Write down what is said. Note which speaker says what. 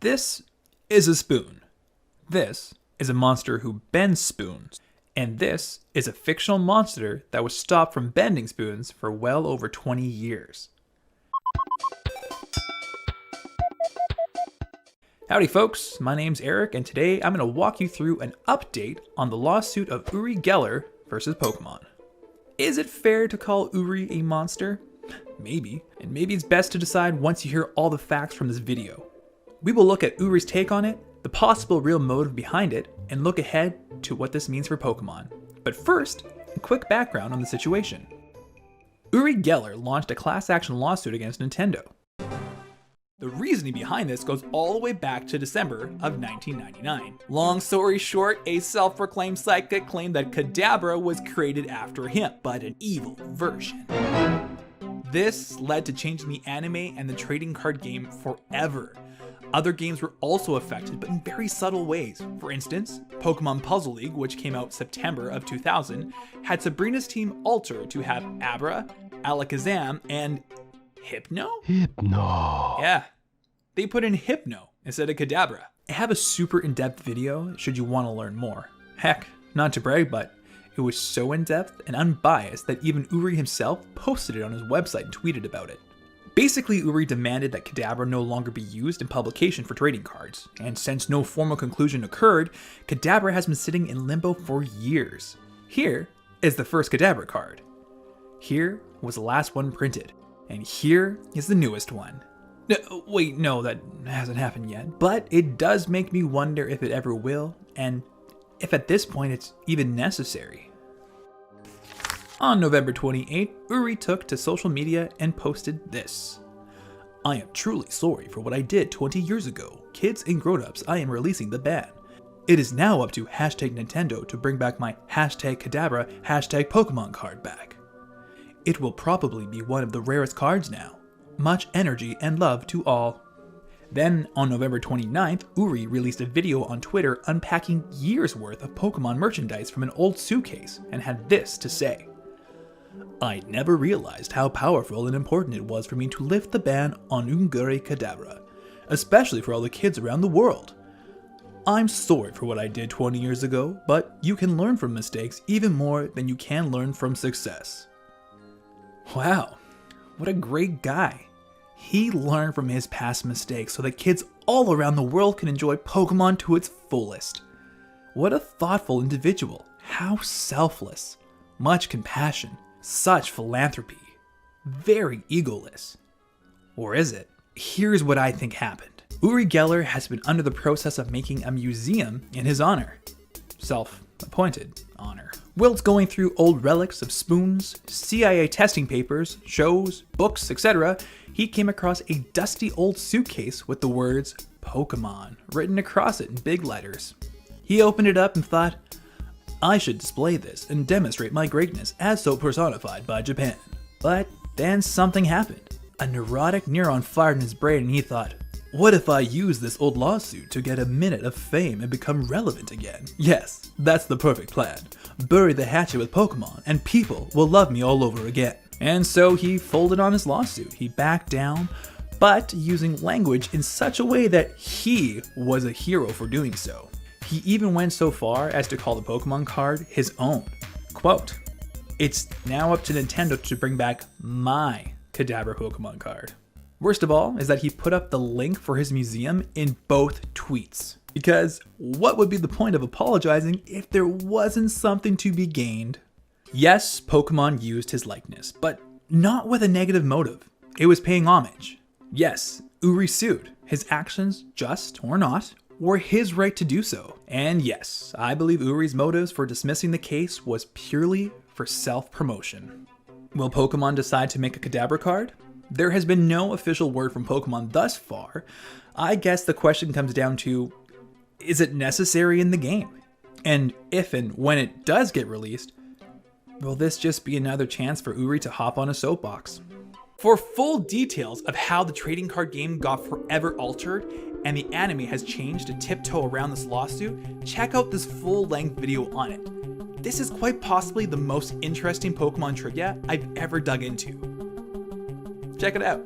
Speaker 1: This is a spoon. This is a monster who bends spoons. And this is a fictional monster that was stopped from bending spoons for well over 20 years. Howdy folks, my name's Eric, and today I'm going to walk you through an update on the lawsuit of Uri Geller versus Pokemon. Is it fair to call Uri a monster? Maybe, and maybe it's best to decide once you hear all the facts from this video. We will look at Uri's take on it, the possible real motive behind it, and look ahead to what this means for Pokemon. But first, a quick background on the situation. Uri Geller launched a class action lawsuit against Nintendo. The reasoning behind this goes all the way back to December of 1999. Long story short, a self-proclaimed psychic claimed that Kadabra was created after him, but an evil version. This led to changing the anime and the trading card game forever. Other games were also affected, but in very subtle ways. For instance, Pokemon Puzzle League, which came out September of 2000, had Sabrina's team altered to have Abra, Alakazam, and Hypno? Yeah, they put in Hypno instead of Kadabra. I have a super in-depth video should you want to learn more. Heck, not to brag, but it was so in-depth and unbiased that even Uri himself posted it on his website and tweeted about it. Basically, Uri demanded that Kadabra no longer be used in publication for trading cards, and since no formal conclusion occurred, Kadabra has been sitting in limbo for years. Here is the first Kadabra card. Here was the last one printed. And here is the newest one. No, that hasn't happened yet. But it does make me wonder if it ever will, and if at this point it's even necessary. On November 28th, Uri took to social media and posted this. I am truly sorry for what I did 20 years ago. Kids and grown-ups, I am releasing the ban. It is now up to #Nintendo to bring back my #Kadabra #Pokemon card back. It will probably be one of the rarest cards now. Much energy and love to all. Then, on November 29th, Uri released a video on Twitter unpacking years worth of Pokemon merchandise from an old suitcase and had this to say. I never realized how powerful and important it was for me to lift the ban on Uri Kadabra, especially for all the kids around the world. I'm sorry for what I did 20 years ago, but you can learn from mistakes even more than you can learn from success. Wow, what a great guy. He learned from his past mistakes so that kids all around the world can enjoy Pokemon to its fullest. What a thoughtful individual. How selfless. Much compassion. Such philanthropy. Very egoless. Or is it? Here's what I think happened. Uri Geller has been under the process of making a museum in his honor. Self-appointed honor. Whilst going through old relics of spoons, CIA testing papers, shows, books, etc., he came across a dusty old suitcase with the words Pokemon written across it in big letters. He opened it up and thought, I should display this and demonstrate my greatness as so personified by Japan. But then something happened. A neurotic neuron fired in his brain and he thought, what if I use this old lawsuit to get a minute of fame and become relevant again? Yes, that's the perfect plan. Bury the hatchet with Pokemon and people will love me all over again. And so he folded on his lawsuit. He backed down, but using language in such a way that he was a hero for doing so. He even went so far as to call the Pokemon card his own. Quote, it's now up to Nintendo to bring back my Kadabra Pokemon card. Worst of all is that he put up the link for his museum in both tweets. Because what would be the point of apologizing if there wasn't something to be gained? Yes, Pokemon used his likeness, but not with a negative motive. It was paying homage. Yes, Uri sued. His actions, just or not, were his right to do so. And yes, I believe Uri's motives for dismissing the case was purely for self-promotion. Will Pokemon decide to make a Kadabra card? There has been no official word from Pokemon thus far. I guess the question comes down to, is it necessary in the game? And if and when it does get released, will this just be another chance for Uri to hop on a soapbox? For full details of how the trading card game got forever altered and the anime has changed to tiptoe around this lawsuit, check out this full-length video on it. This is quite possibly the most interesting Pokemon trivia I've ever dug into. Check it out.